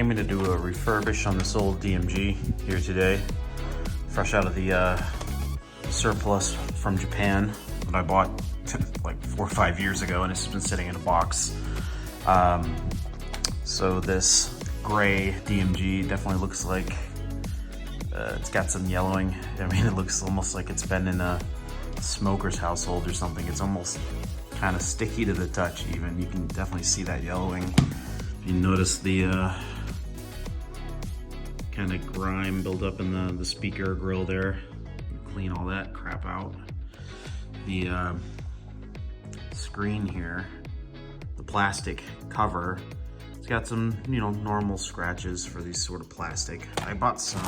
Came in to do a refurbish on this old DMG here today. Fresh out of the surplus from Japan that I bought like 4 or 5 years ago, and it's been sitting in a box. So this gray DMG definitely looks like it's got some yellowing. I mean, it looks almost like it's been in a smoker's household or something. It's almost kind of sticky to the touch even. You can definitely see that yellowing. If you notice the kind of grime built up in the speaker grill there. Clean all that crap out. The screen here, the plastic cover, it's got some, normal scratches for these sort of plastic. I bought some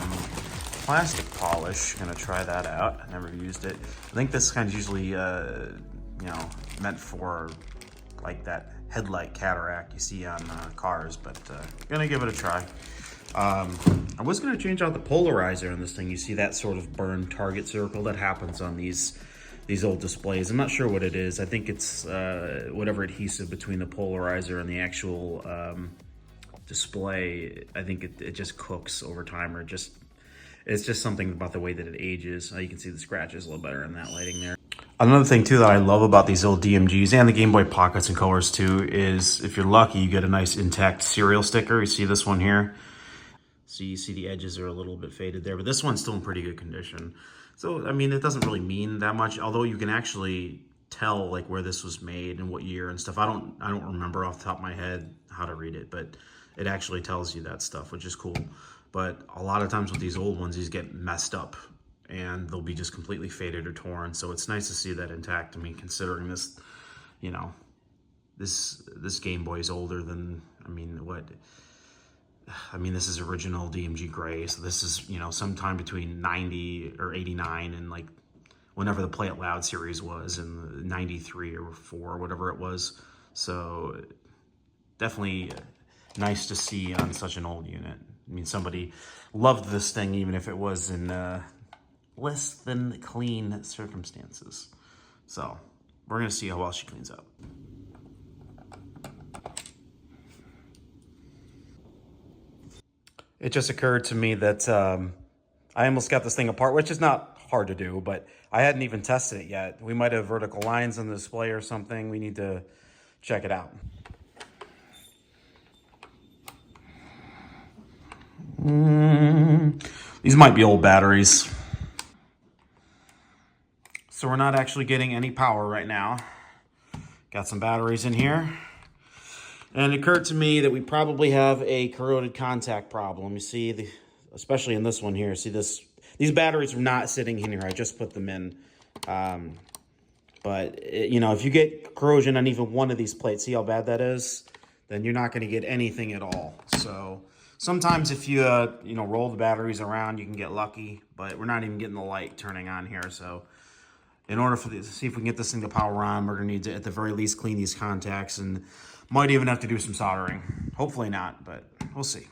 plastic polish, gonna try that out. I never used it. I think this kind of usually, meant for like that headlight cataract you see on cars, but gonna give it a try. I was gonna change out the polarizer on this thing. You see that sort of burn target circle that happens on these old displays. I'm not sure what it is. I think it's whatever adhesive between the polarizer and the actual display. I think it just cooks over time, or it's just something about the way that it ages. You can see the scratches a little better in that lighting there. Another thing too that I love about these old DMGs and the Game Boy Pockets and Colors too is if you're lucky, you get a nice intact serial sticker. You see this one here. So you see the edges are a little bit faded there, but this one's still in pretty good condition. So, I mean, it doesn't really mean that much, although you can actually tell like where this was made and what year and stuff. I don't remember off the top of my head how to read it, but it actually tells you that stuff, which is cool. But a lot of times with these old ones, these get messed up and they'll be just completely faded or torn. So it's nice to see that intact. I mean, considering this, this Game Boy is older than, this is original DMG gray, so this is, sometime between 90 or 89 and like whenever the Play It Loud series was in 93 or 4, whatever it was. So definitely nice to see on such an old unit. I mean, somebody loved this thing even if it was in less than clean circumstances. So we're gonna see how well she cleans up. It just occurred to me that I almost got this thing apart, which is not hard to do, but I hadn't even tested it yet. We might have vertical lines on the display or something. We need to check it out. These might be old batteries. So we're not actually getting any power right now. Got some batteries in here. And it occurred to me that we probably have a corroded contact problem. You see, especially in this one here, see this? These batteries are not sitting in here. I just put them in. But, if you get corrosion on even one of these plates, see how bad that is? Then you're not going to get anything at all. So sometimes if you, roll the batteries around, you can get lucky. But we're not even getting the light turning on here. So in order to see if we can get this thing to power on, we're going to need to, at the very least, clean these contacts and might even have to do some soldering. Hopefully not, but we'll see.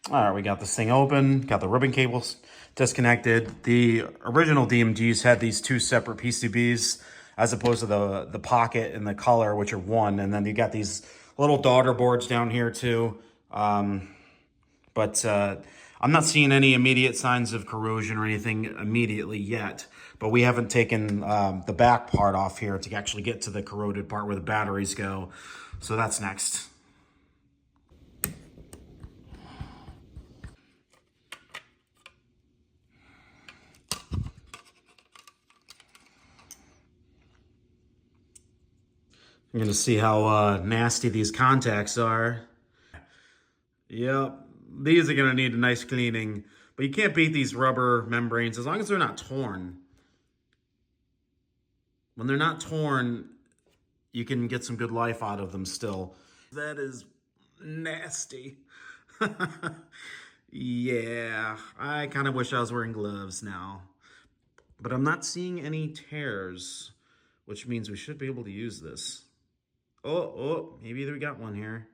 All right, we got this thing open, got the ribbon cables disconnected. The original DMGs had these 2 separate PCBs as opposed to the Pocket and the Color, which are one. And then you got these little daughter boards down here too. But I'm not seeing any immediate signs of corrosion or anything immediately yet. But we haven't taken the back part off here to actually get to the corroded part where the batteries go. So that's next. I'm going to see how nasty these contacts are. Yep, these are going to need a nice cleaning. But you can't beat these rubber membranes as long as they're not torn. When they're not torn, you can get some good life out of them still. That is nasty. Yeah, I kind of wish I was wearing gloves now. But I'm not seeing any tears, which means we should be able to use this. Oh, maybe we got one here.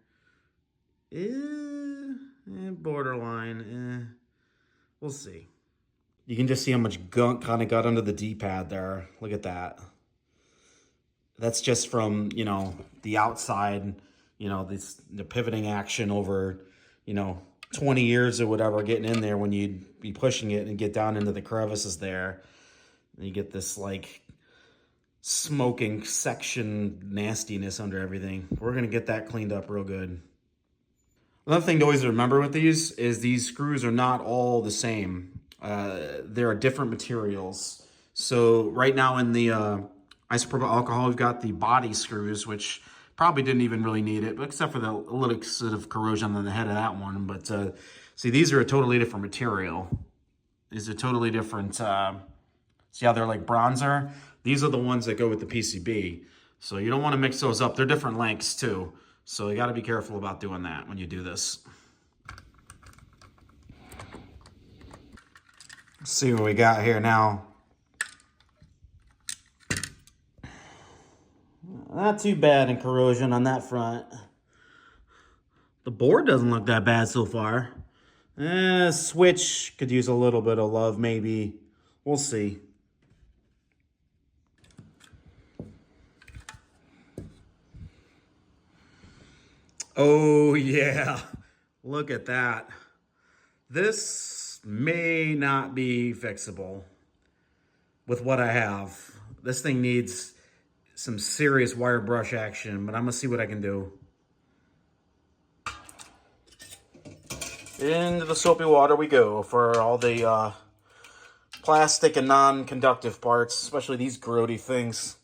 Borderline. We'll see. You can just see how much gunk kind of got under the D-pad there. Look at that. That's just from, the outside you know, the pivoting action over, 20 years or whatever getting in there when you'd be pushing it and get down into the crevices there. And you get this like smoking section nastiness under everything. We're gonna get that cleaned up real good. Another thing to always remember with these is these screws are not all the same. There are different materials. So right now in the isopropyl alcohol, we've got the body screws, which probably didn't even really need it, but except for the little sort of corrosion on the head of that one. But see, these are a totally different material. These are totally different. See how they're like bronzer? These are the ones that go with the PCB. So you don't want to mix those up. They're different lengths too. So you got to be careful about doing that when you do this. Let's see what we got here now. Not too bad in corrosion on that front. The board doesn't look that bad so far. Switch could use a little bit of love, maybe. We'll see. Oh yeah, look at that. This may not be fixable with what I have. This thing needs some serious wire brush action, but I'm gonna see what I can do. Into the soapy water we go for all the plastic and non-conductive parts, especially these grody things.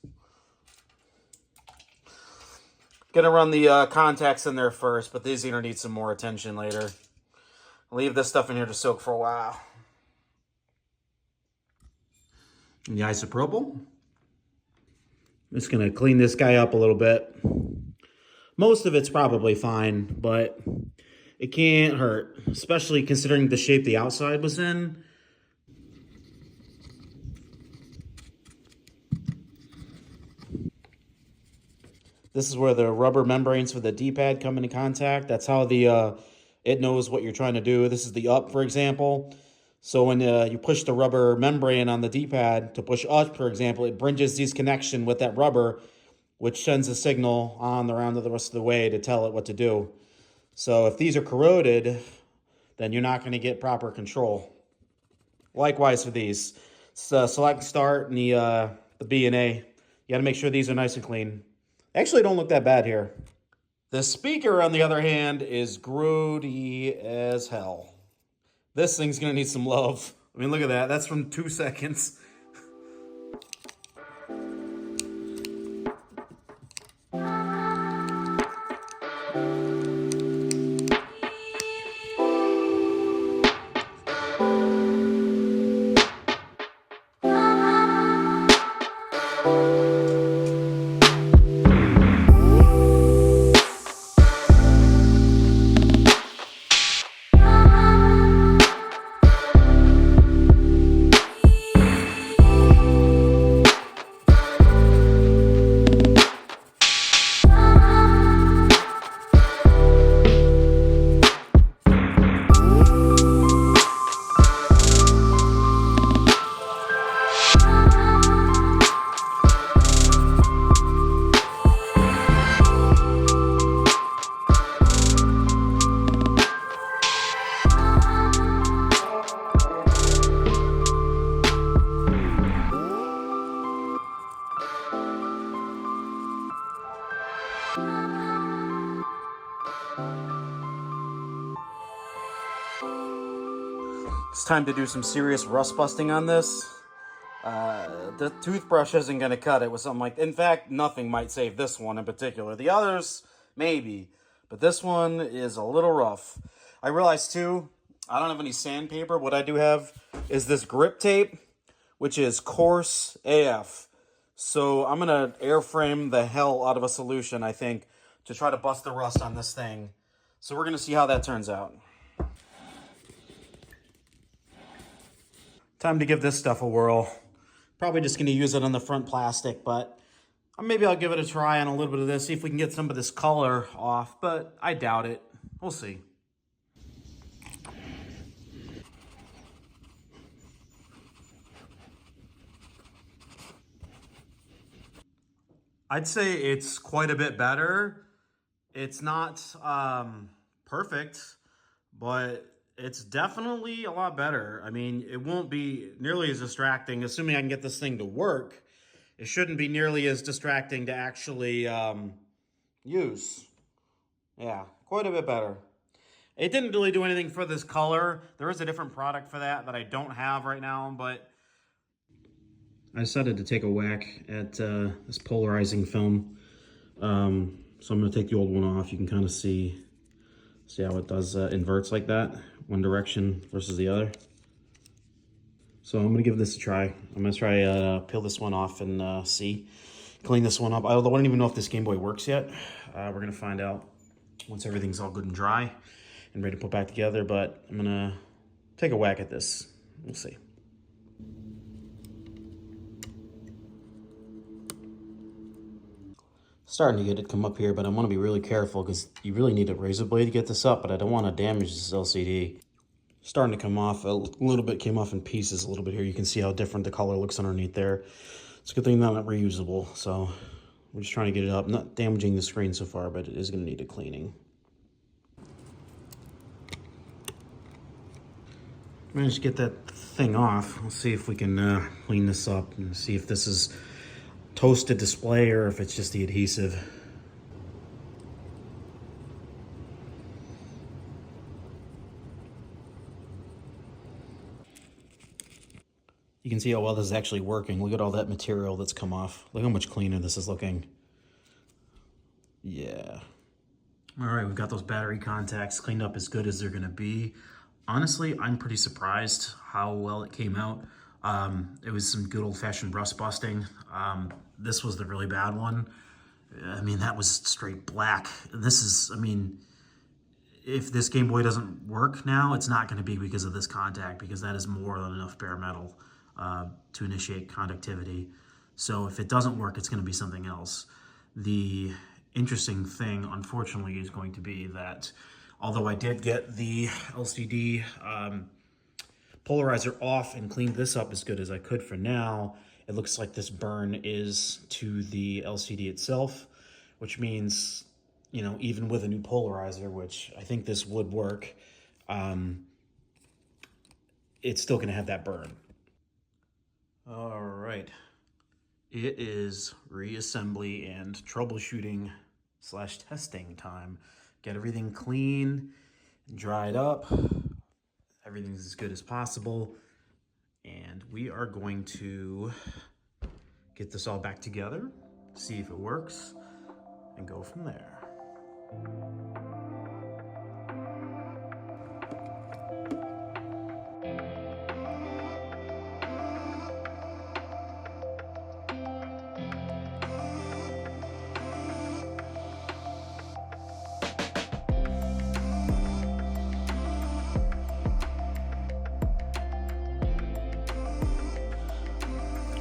Gonna run the contacts in there first, but these are gonna need some more attention later. Leave this stuff in here to soak for a while. And the isopropyl. Just gonna clean this guy up a little bit. Most of it's probably fine, but it can't hurt, especially considering the shape the outside was in. This is where the rubber membranes for the D-pad come into contact. That's how the it knows what you're trying to do. This is the up, for example. So when you push the rubber membrane on the D-pad to push up, for example, it bridges these connection with that rubber, which sends a signal on around the rest of the way to tell it what to do. So if these are corroded, then you're not going to get proper control. Likewise for these. So select start and the B and A. You got to make sure these are nice and clean. Actually, don't look that bad here. The speaker, on the other hand, is grody as hell. This thing's gonna need some love. I mean, look at that. That's from 2 seconds. It's time to do some serious rust busting on this. The toothbrush isn't going to cut it with something like... In fact, nothing might save this one in particular. The others, maybe. But this one is a little rough. I realized, too, I don't have any sandpaper. What I do have is this grip tape, which is coarse AF. So I'm going to airframe the hell out of a solution, I think, to try to bust the rust on this thing. So we're going to see how that turns out. Time to give this stuff a whirl. Probably just going to use it on the front plastic, but maybe I'll give it a try on a little bit of this, see if we can get some of this color off, but I doubt it. We'll see. I'd say it's quite a bit better. It's not perfect, but it's definitely a lot better. I mean, it won't be nearly as distracting, assuming I can get this thing to work. It shouldn't be nearly as distracting to actually use. Yeah, quite a bit better. It didn't really do anything for this color. There is a different product for that I don't have right now, but I decided to take a whack at this polarizing film. So I'm going to take the old one off. You can kind of see how it does inverts like that, one direction versus the other. So I'm going to give this a try. I'm going to try peel this one off and clean this one up. I don't even know if this Game Boy works yet. We're going to find out once everything's all good and dry and ready to put back together, but I'm going to take a whack at this. We'll see. Starting to get it to come up here, but I want to be really careful because you really need a razor blade to get this up, but I don't want to damage this LCD. Starting to come off, a little bit came off in pieces a little bit here. You can see how different the color looks underneath there. It's a good thing not reusable, so we're just trying to get it up. Not damaging the screen so far, but it is going to need a cleaning. Managed to get that thing off. Let's see if we can clean this up and see if this is toasted display or if it's just the adhesive. You can see how well this is actually working. Look at all that material that's come off. Look how much cleaner this is looking. Yeah. All right, we've got those battery contacts cleaned up as good as they're gonna be. Honestly, I'm pretty surprised how well it came out. It was some good old-fashioned rust busting. This was the really bad one. I mean, that was straight black. This is, I mean, if this Game Boy doesn't work now, it's not going to be because of this contact, because that is more than enough bare metal to initiate conductivity. So if it doesn't work, it's going to be something else. The interesting thing, unfortunately, is going to be that although I did get the LCD polarizer off and cleaned this up as good as I could for now, it looks like this burn is to the LCD itself, which means, you know, even with a new polarizer, which I think this would work, it's still going to have that burn. All right. It is reassembly and troubleshooting / testing time. Get everything clean, dried up. Everything's as good as possible. And we are going to get this all back together, see if it works, and go from there.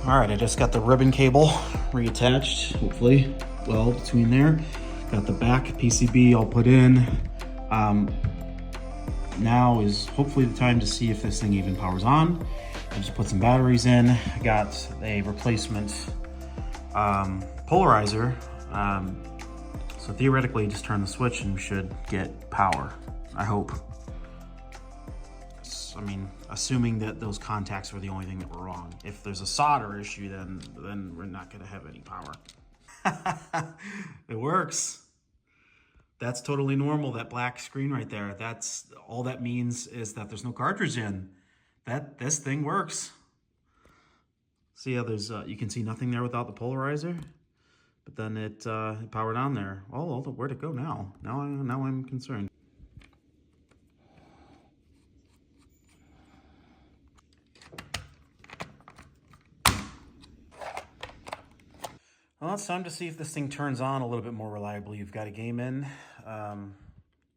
All right, I just got the ribbon cable reattached, hopefully, well, between there. Got the back PCB all put in. Now is hopefully the time to see if this thing even powers on. I just put some batteries in. I got a replacement polarizer. So theoretically, just turn the switch and we should get power, I hope. I mean, assuming that those contacts were the only thing that were wrong. If there's a solder issue, then we're not gonna have any power. It works. That's totally normal, that black screen right there. That's all that means is that there's no cartridge in. This thing works. See how there's, you can see nothing there without the polarizer, but then it powered on there. Oh, where'd it go now? Now I'm concerned. Well, it's time to see if this thing turns on a little bit more reliably. You've got a game in.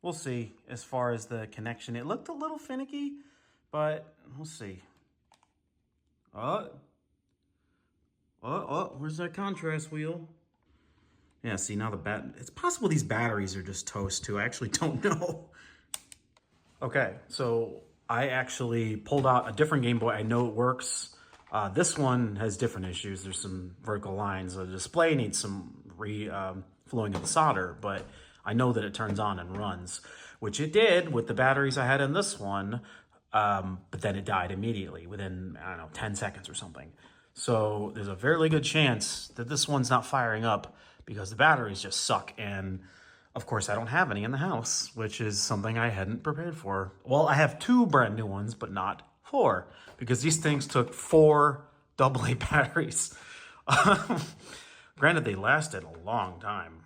We'll see as far as the connection. It looked a little finicky, but we'll see. Where's that contrast wheel? Yeah, see now it's possible these batteries are just toast too. I actually don't know. Okay, so I actually pulled out a different Game Boy. I know it works. This one has different issues. There's some vertical lines. The display needs some flowing of the solder, but I know that it turns on and runs, which it did with the batteries I had in this one. But then it died immediately within, I don't know, 10 seconds or something. So there's a fairly good chance that this one's not firing up because the batteries just suck. And of course I don't have any in the house, which is something I hadn't prepared for. Well, I have 2 brand new ones, but not 4, because these things took 4 AA batteries. Granted, they lasted a long time.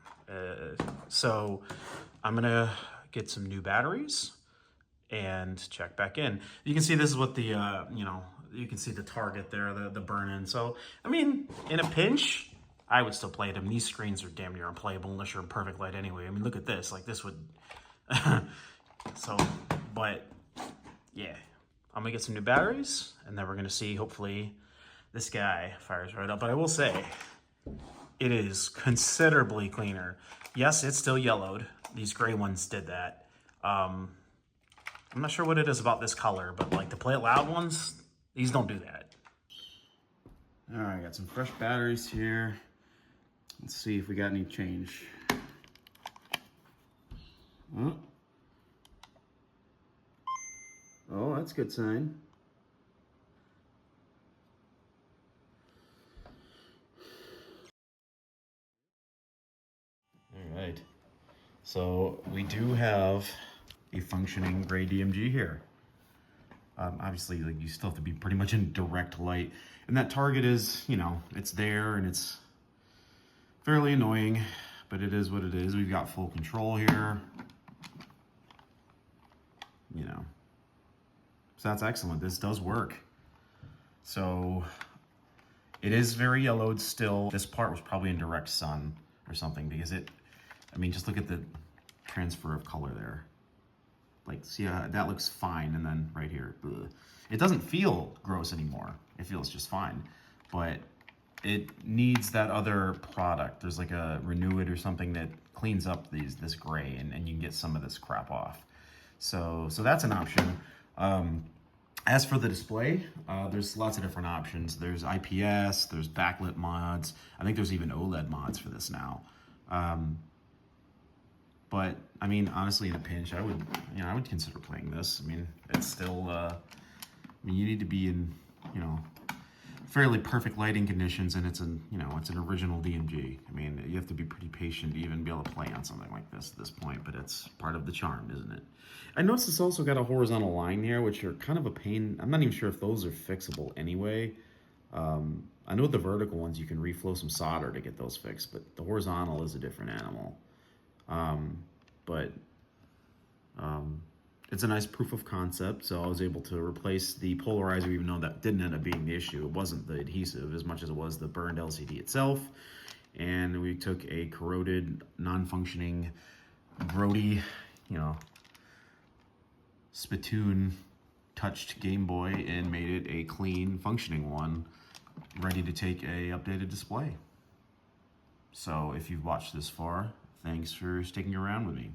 So I'm gonna get some new batteries and check back in. You can see this is what the, you can see the target there, the burn-in. So, I mean, in a pinch, I would still play it. I mean, these screens are damn near unplayable unless you're in perfect light anyway. I mean, look at this. Like, this would... So, but, yeah. I'm gonna get some new batteries, and then we're gonna see, hopefully, this guy fires right up. But I will say, it is considerably cleaner. Yes, it's still yellowed. These gray ones did that. I'm not sure what it is about this color, but like the Play It Loud ones, these don't do that. All right, got some fresh batteries here. Let's see if we got any change. Oh, that's a good sign. All right, so we do have a functioning gray DMG here. Obviously, like, you still have to be pretty much in direct light, and that target is, it's there, and it's fairly annoying, but it is what it is. We've got full control here, so that's excellent. This does work. So it is very yellowed still. This part was probably in direct sun or something, because just look at the transfer of color there. Like, see, that looks fine, and then right here, ugh. It doesn't feel gross anymore. It feels just fine, but it needs that other product. There's like a Renew It or something that cleans up this gray, and you can get some of this crap off. So that's an option. As for the display, there's lots of different options. There's IPS, there's backlit mods. I think there's even OLED mods for this now. But I mean, honestly, in a pinch, I would consider playing this. I mean, it's still, you need to be in, fairly perfect lighting conditions, and it's an original DMG. I mean, you have to be pretty patient to even be able to play on something like this at this point, but it's part of the charm, isn't it? I noticed it's also got a horizontal line here, which are kind of a pain. I'm not even sure if those are fixable anyway. I know the vertical ones, you can reflow some solder to get those fixed, but the horizontal is a different animal. It's a nice proof of concept, so I was able to replace the polarizer, even though that didn't end up being the issue. It wasn't the adhesive as much as it was the burned LCD itself. And we took a corroded, non-functioning, grody, spittoon touched Game Boy and made it a clean, functioning one, ready to take a updated display. So if you've watched this far, thanks for sticking around with me.